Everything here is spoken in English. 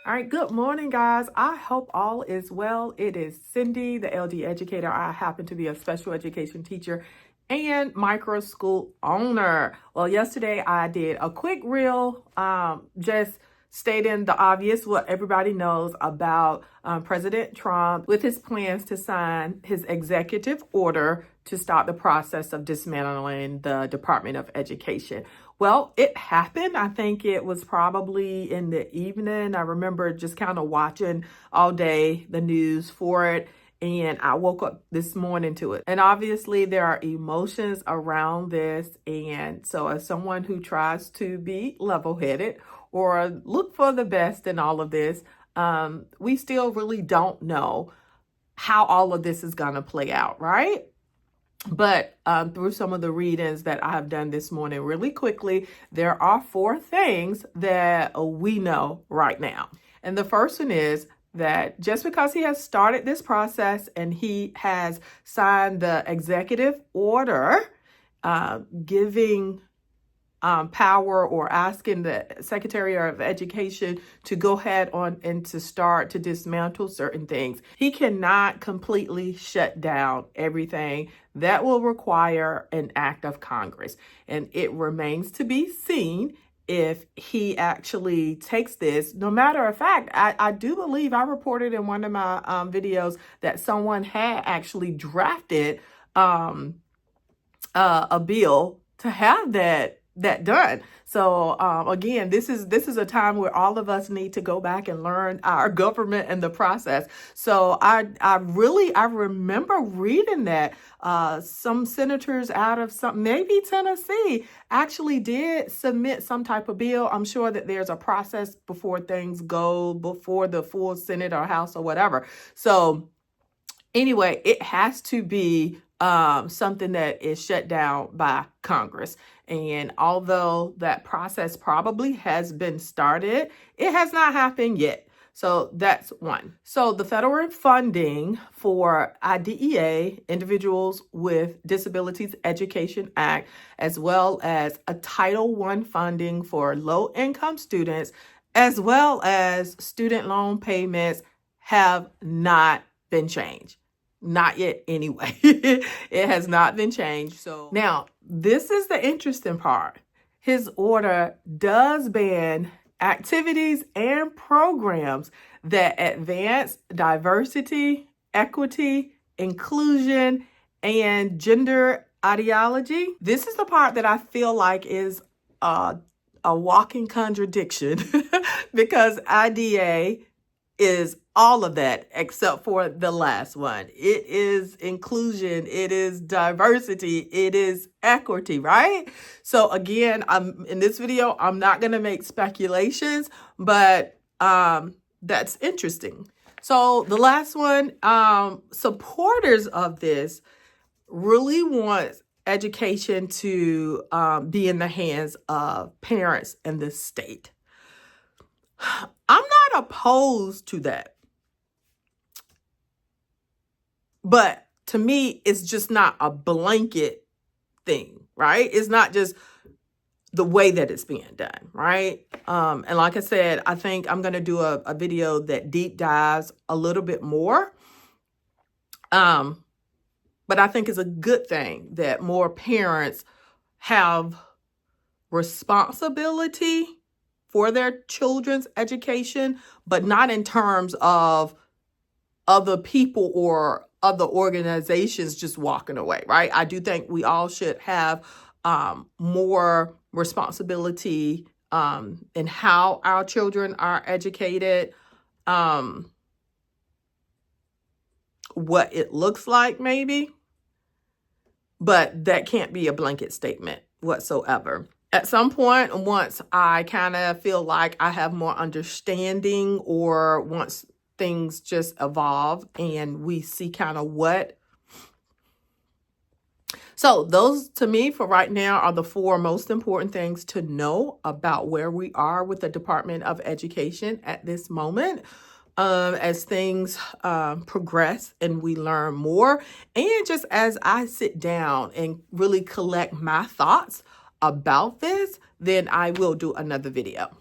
All right, good morning, guys. I hope all is well. It is Cindy, the LD educator. I happen to be a special education teacher and micro school owner. Well, yesterday I did a quick reel, just stating the obvious, what everybody knows about President Trump with his plans to sign his executive order to start the process of dismantling the Department of Education. Well, it happened. I think it was probably in the evening. I remember just kind of watching all day the news for it. And I woke up this morning to it. And obviously there are emotions around this. And so as someone who tries to be level-headed or look for the best in all of this, we still really don't know how all of this is going to play out, right? But through some of the readings that I have done this morning really quickly, there are 4 things that we know right now. And the first one is that just because he has started this process and he has signed the executive order giving power or asking the Secretary of Education to go ahead on and to start to dismantle certain things, he cannot completely shut down everything. That will require an act of Congress. And it remains to be seen if he actually takes this. No matter of fact, I do believe I reported in one of my videos that someone had actually drafted a bill to have that done. So again, this is a time where all of us need to go back and learn our government and the process. So I remember reading that some senators out of maybe Tennessee actually did submit some type of bill. I'm sure that there's a process before things go before the full Senate or House or whatever. So anyway, it has to be something that is shut down by Congress. And although that process probably has been started, it has not happened yet. So that's one. So the federal funding for IDEA, Individuals with Disabilities Education Act, as well as a Title I funding for low-income students, as well as student loan payments, have not been changed. Not yet anyway. It has not been changed. So now this is the interesting part. His order does ban activities and programs that advance diversity, equity, inclusion, and gender ideology. This is the part that I feel like is a walking contradiction because IDEA is all of that except for the last one. It is inclusion, it is diversity, it is equity, right? So again, in this video, I'm not going to make speculations, but that's interesting. So the last one, supporters of this really want education to be in the hands of parents and the state. I'm not opposed to that. But to me, it's just not a blanket thing, right? It's not just the way that it's being done, right? And like I said, I think I'm going to do a video that deep dives a little bit more. But I think it's a good thing that more parents have responsibility for their children's education, but not in terms of other people or other organizations just walking away, right? I do think we all should have more responsibility in how our children are educated, what it looks like maybe, but that can't be a blanket statement whatsoever. At some point, once I kind of feel like I have more understanding, or once things just evolve and we see kind of what. So those to me for right now are the 4 most important things to know about where we are with the Department of Education at this moment. As things progress and we learn more, and just as I sit down and really collect my thoughts about this, then I will do another video.